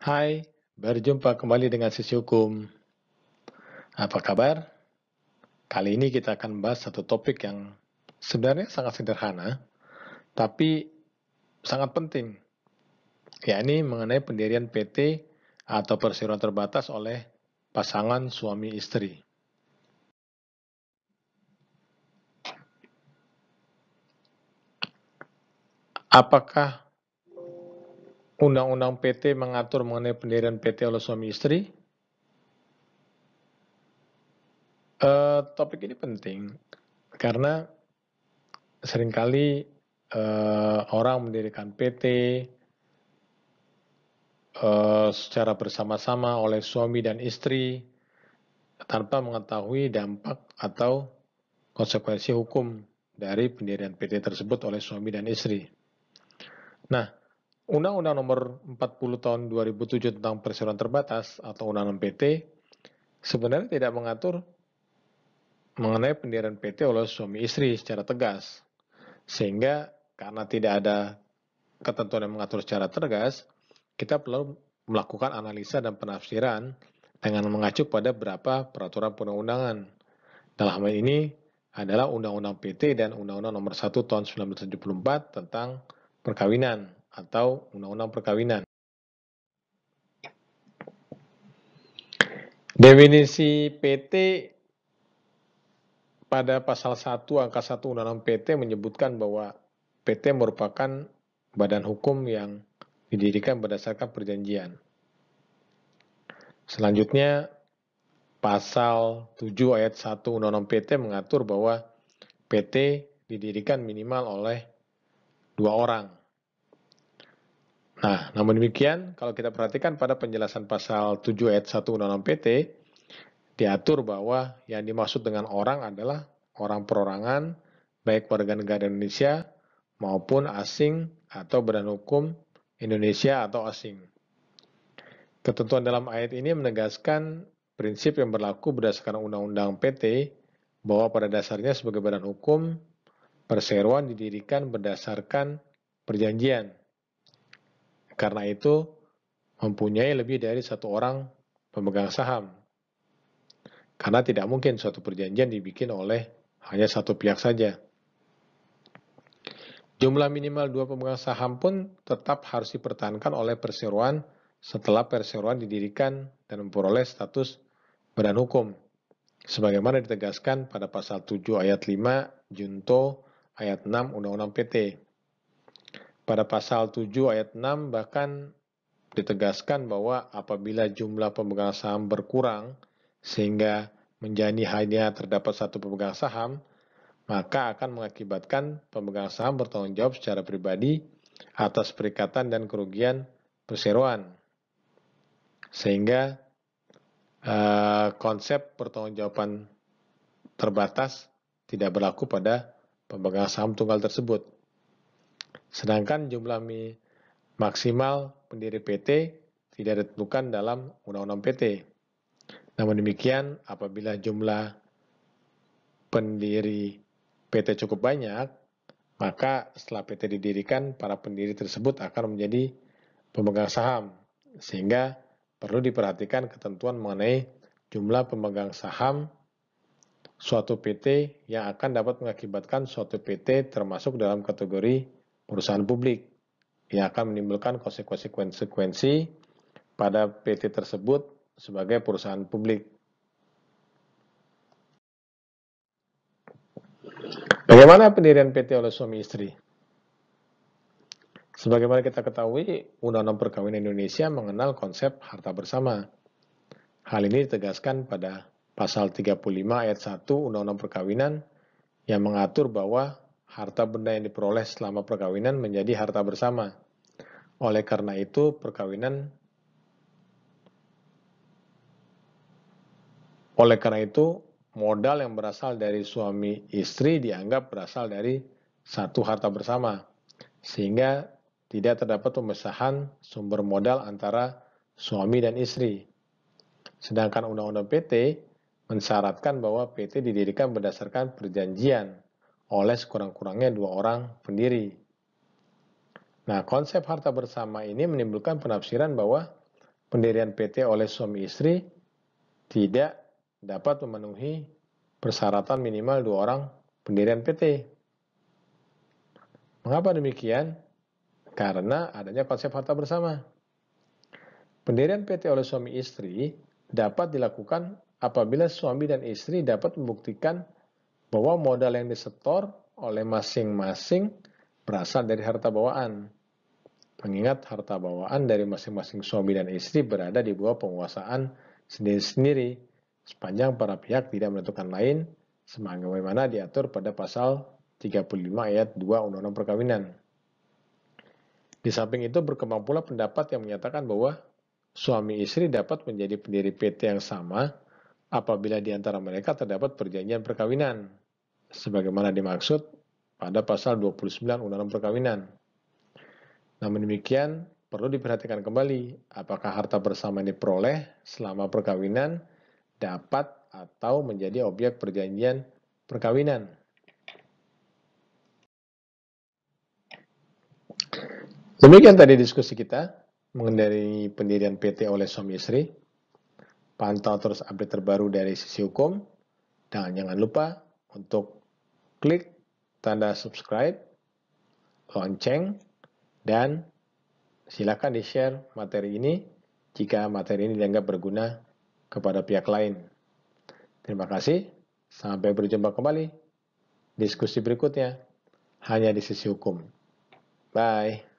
Hai, berjumpa kembali dengan Sisi Hukum. Apa kabar? Kali ini kita akan membahas satu topik yang sebenarnya sangat sederhana, tapi sangat penting, yakni mengenai pendirian PT atau perseroan terbatas oleh pasangan suami istri. Apakah Undang-Undang PT mengatur mengenai pendirian PT oleh suami istri? Topik ini penting karena seringkali orang mendirikan PT secara bersama-sama oleh suami dan istri tanpa mengetahui dampak atau konsekuensi hukum dari pendirian PT tersebut oleh suami dan istri. Nah, Undang-Undang Nomor 40 Tahun 2007 tentang Perseroan Terbatas atau Undang-Undang PT sebenarnya tidak mengatur mengenai pendirian PT oleh suami istri secara tegas. Sehingga karena tidak ada ketentuan yang mengatur secara tegas, kita perlu melakukan analisa dan penafsiran dengan mengacu pada beberapa peraturan perundang-undangan. Dalam hal ini adalah Undang-Undang PT dan Undang-Undang Nomor 1 Tahun 1974 tentang perkawinan atau Undang-Undang Perkawinan. Definisi PT pada pasal 1 angka 1 Undang-Undang PT menyebutkan bahwa PT merupakan badan hukum yang didirikan berdasarkan perjanjian. Selanjutnya, pasal 7 ayat 1 Undang-Undang PT mengatur bahwa PT didirikan minimal oleh 2 orang. Nah, namun demikian, kalau kita perhatikan pada penjelasan pasal 7 ayat 1 Undang-Undang PT, diatur bahwa yang dimaksud dengan orang adalah orang perorangan, baik warga negara Indonesia maupun asing atau badan hukum Indonesia atau asing. Ketentuan dalam ayat ini menegaskan prinsip yang berlaku berdasarkan Undang-Undang PT bahwa pada dasarnya sebagai badan hukum, perseroan didirikan berdasarkan perjanjian. Karena itu, mempunyai lebih dari satu orang pemegang saham. Karena tidak mungkin suatu perjanjian dibikin oleh hanya satu pihak saja. Jumlah minimal 2 pemegang saham pun tetap harus dipertahankan oleh perseroan setelah perseroan didirikan dan memperoleh status badan hukum, sebagaimana ditegaskan pada pasal 7 ayat 5 Junto ayat 6 Undang-Undang PT. Pada pasal 7 ayat 6 bahkan ditegaskan bahwa apabila jumlah pemegang saham berkurang sehingga menjadi hanya terdapat satu pemegang saham, maka akan mengakibatkan pemegang saham bertanggung jawab secara pribadi atas perikatan dan kerugian perseroan. Sehingga konsep pertanggungjawaban terbatas tidak berlaku pada pemegang saham tunggal tersebut. Sedangkan jumlah maksimal pendiri PT tidak ditentukan dalam Undang-Undang PT. Namun demikian, apabila jumlah pendiri PT cukup banyak, maka setelah PT didirikan, para pendiri tersebut akan menjadi pemegang saham. Sehingga perlu diperhatikan ketentuan mengenai jumlah pemegang saham suatu PT yang akan dapat mengakibatkan suatu PT termasuk dalam kategori perusahaan publik yang akan menimbulkan konsekuensi pada PT tersebut sebagai perusahaan publik. Bagaimana pendirian PT oleh suami istri? Sebagaimana kita ketahui, Undang-Undang Perkawinan Indonesia mengenal konsep harta bersama. Hal ini ditegaskan pada pasal 35 ayat 1 Undang-Undang Perkawinan yang mengatur bahwa harta benda yang diperoleh selama perkawinan menjadi harta bersama. Oleh karena itu, modal yang berasal dari suami istri dianggap berasal dari satu harta bersama, sehingga tidak terdapat pemisahan sumber modal antara suami dan istri. Sedangkan Undang-Undang PT mensyaratkan bahwa PT didirikan berdasarkan perjanjian oleh sekurang-kurangnya 2 orang pendiri. Nah, konsep harta bersama ini menimbulkan penafsiran bahwa pendirian PT oleh suami istri tidak dapat memenuhi persyaratan minimal 2 orang pendirian PT. Mengapa demikian? Karena adanya konsep harta bersama. Pendirian PT oleh suami istri dapat dilakukan apabila suami dan istri dapat membuktikan bahwa modal yang disetor oleh masing-masing berasal dari harta bawaan. Mengingat harta bawaan dari masing-masing suami dan istri berada di bawah penguasaan sendiri-sendiri, sepanjang para pihak tidak menentukan lain, sebagaimana diatur pada pasal 35 ayat 2 Undang-Undang Perkawinan. Di samping itu berkembang pula pendapat yang menyatakan bahwa suami istri dapat menjadi pendiri PT yang sama apabila di antara mereka terdapat perjanjian perkawinan, sebagaimana dimaksud pada pasal 29 Undang-Undang Perkawinan. Namun demikian, perlu diperhatikan kembali apakah harta bersama yang diperoleh selama perkawinan dapat atau menjadi objek perjanjian perkawinan. Demikian tadi diskusi kita mengenai pendirian PT oleh suami istri. Pantau terus update terbaru dari sisi hukum, dan jangan lupa untuk klik tanda subscribe, lonceng, dan silakan di-share materi ini jika materi ini dianggap berguna kepada pihak lain. Terima kasih, sampai berjumpa kembali diskusi berikutnya hanya di sisi hukum. Bye.